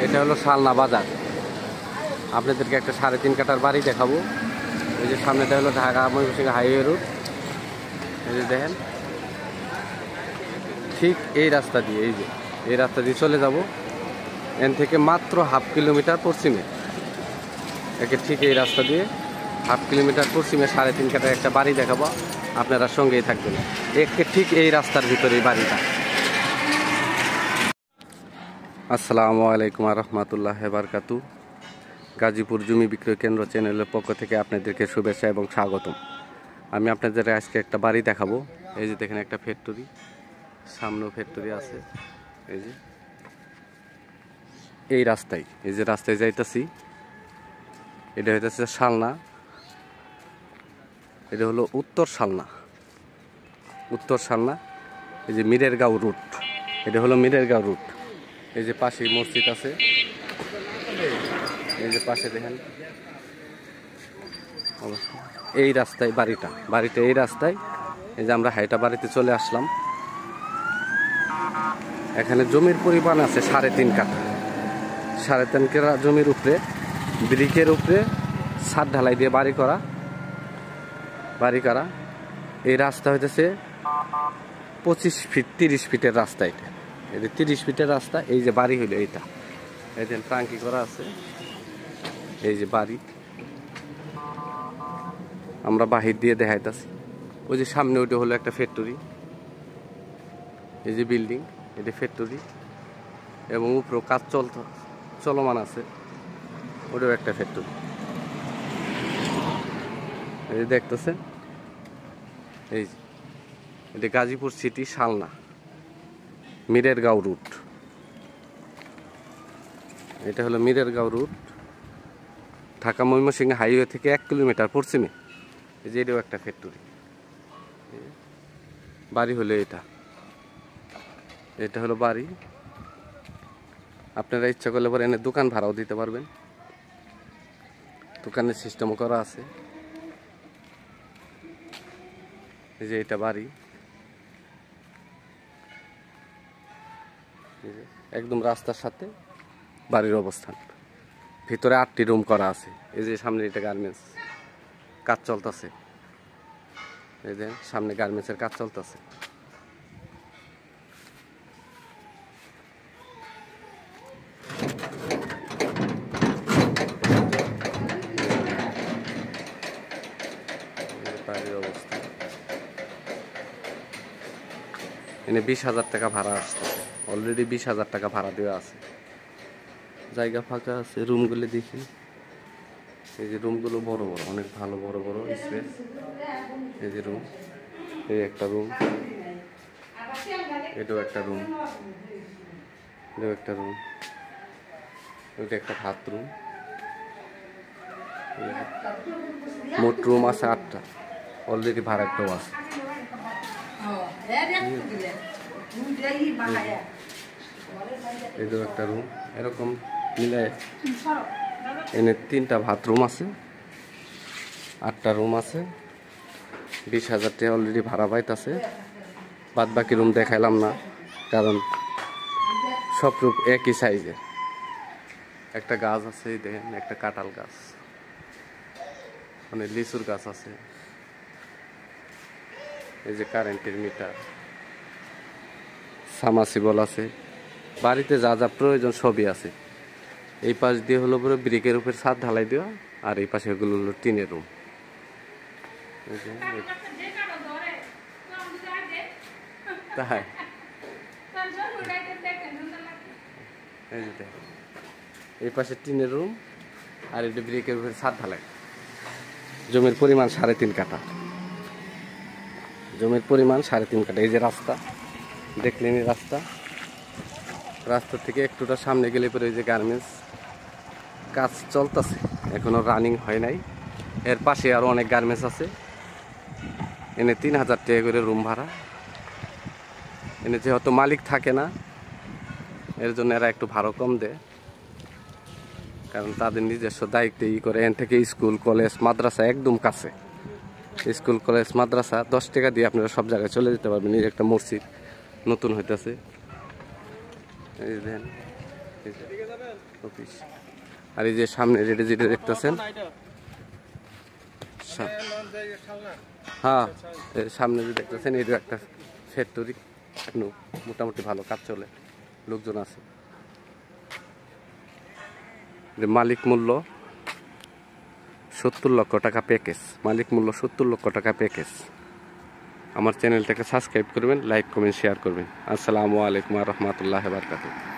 এটা হলো শালনা বাজার। আপনাদেরকে একটা 3.5 কাঠার বাড়ি দেখাবো। এই যে সামনেটা হলো ঢাকা ময়মনসিংহ হাইওয়ে রোড। এই যে দেখেন, ঠিক এই রাস্তা দিয়ে, এই রাস্তা দিয়ে চলে যাব। এন থেকে মাত্র 1/2 কিলোমিটার পশ্চিমে, ঠিক এই রাস্তা দিয়ে 1/2 কিলোমিটার পশ্চিমে 3.5 কাঠার একটা বাড়ি দেখাবো। আপনারা সঙ্গেই থাকবেন। ঠিক এই রাস্তার ভিতরে বাড়িটা। আসসালামু আলাইকুম রহমতুল্লাহ বারকাতু। গাজীপুর জমি বিক্রয় কেন্দ্র চ্যানেলের পক্ষ থেকে আপনাদেরকে শুভেচ্ছা এবং স্বাগতম। আমি আপনাদের আজকে একটা বাড়ি দেখাবো। এই যে দেখেন, একটা ফ্যাক্টরি, সামনেও ফ্যাক্টরি আছে। এই যে এই রাস্তায়, এই যে রাস্তায় যাইতেছি, এটা হইতেছে শালনা। এটা হলো উত্তর শালনা। এই যে মিরেরগাঁও রুট, এটা হলো মিরেরগাঁও রুট। এই যে পাশে মসজিদ আছে, এই যে পাশে দেখেন। এই রাস্তায় বাড়িটা এই রাস্তায়। এই যে আমরা হাইটা বাড়িতে চলে আসলাম। এখানে জমির পরিমাণ আছে 3.5 কাঠা। 3.5 কাঠা জমির উপরে, ব্রিকের উপরে ছাদ ঢালাই দিয়ে বাড়ি করা। এই রাস্তা হইতেছে 25 ফিট 30 ফিটের রাস্তা। এটা 30 ফিটের রাস্তা। এই যে বাড়ি হইলো এইটা, এই যে টাঙ্কি করা আছে। এই যে বাড়ি আমরা বাহির দিয়ে দেখাইতেছি। ওই যে সামনে ওইটা হলো একটা ফ্যাক্টরি। এই যে বিল্ডিং, এটা ফ্যাক্টরি, এবং উপরেও কাজ চলমান আছে। ওটাও একটা ফ্যাক্টরি। এই যে দেখতেছেন, এই যে এটা গাজীপুর সিটি শালনা মিরেরগাঁও রুট। এটা হলো মিরেরগাঁও রুট, ঢাকা ময়মনসিংহ হাইওয়ে থেকে 1 কিলোমিটার পশ্চিমে। এই যে এটাও একটা ফ্যাক্টরি। বাড়ি হলো এটা হলো বাড়ি। আপনারা ইচ্ছা করলে পরে এনে দোকান ভাড়াও দিতে পারবেন। দোকানের সিস্টেমও করা আছে। এই যে এটা বাড়ি, একদম রাস্তার সাথে বাড়ির অবস্থান। ভিতরে 8টি রুম করা আছে। এই যে সামনে এটা গার্মেন্টস, কাজ চলতেছে। এই যে সামনে গার্মেন্টসের কাজ চলতেছে। বাড়ির অবস্থা এনে 20,000 টাকা ভাড়া আসতেছে। অলরেডি 20,000 টাকা ভাড়া দেওয়া আছে। জায়গা ফাঁকা আছে। রুমগুলো দেখি, এই যে রুমগুলো বড় বড়, অনেক ভালো বড় বড় স্পেস। এই যে রুম, এই একটা রুম, এটাও একটা রুম, ওইটা একটা বাথরুম। মোট রুম আছে 8টা। অলরেডি ভাড়াটাও আছে। এটাও একটা রুম। এরকম মিলে এনে 3টা বাথরুম আছে, 8টা রুম আছে। 20,000 টাকা অলরেডি ভাড়া পাইতেছে। বাদ বাকি রুম দেখাইলাম না, কারণ সব রুম একই সাইজের। একটা গাছ আছে, দেখেন, একটা কাঁঠাল গাছ, মানে লিচুর গাছ আছে। এই যে কারেন্টের মিটার, সাবমার্সিবল আছে। বাড়িতে যা যা প্রয়োজন সবই আছে। এই পাশ দিয়ে হলো পুরো ব্রিকের উপর ছাদ ঢালাই দেওয়া, আর এই পাশে এগুলো হলো টিনের রুম। তাই এই পাশে টিনের রুম, আর এটা ব্রিকের উপর ছাদ ঢালাই। জমির পরিমাণ 3.5 কাঠা। এই যে রাস্তা দেখলেন, রাস্তা থেকে একটুটা সামনে গেলে পরে এই যে গার্মেন্টস কাজ চলতেছে, এখনো রানিং হয় নাই। এর পাশে আরো অনেক গার্মেন্টস আছে। এনে 3,000 টাকা করে রুম ভাড়া। এনে যেহেতু মালিক থাকে না, এর জন্য এরা একটু ভাড়া কম দেয়, কারণ তাদের নিজস্ব দায়িত্বে করে। এন থেকে স্কুল কলেজ মাদ্রাসা একদম কাছে। স্কুল কলেজ মাদ্রাসা 10 টাকা দিয়ে আপনারা সব জায়গায় চলে যেতে পারবেন। এই একটা মসজিদ নতুন হইতেছে, এই দেখেন অফিস। আর এই যে সামনে যেটা যেটা দেখতেছেন, হ্যাঁ সামনে যে দেখতেছেন এটা একটা ফ্যাক্টরি, মোটামুটি ভালো কাজ চলে, লোকজন আছে। মালিক মূল্য 70 লক্ষ টাকা প্যাকেজ, মালিক মূল্য 70 লক্ষ টাকা প্যাকেজ। আমার চ্যানেলটাকে সাবস্ক্রাইব করবেন, লাইক কমেন্ট শেয়ার করবেন। আসসালামু আলাইকুম ওয়া রাহমাতুল্লাহি ওয়া বারাকাতুহু।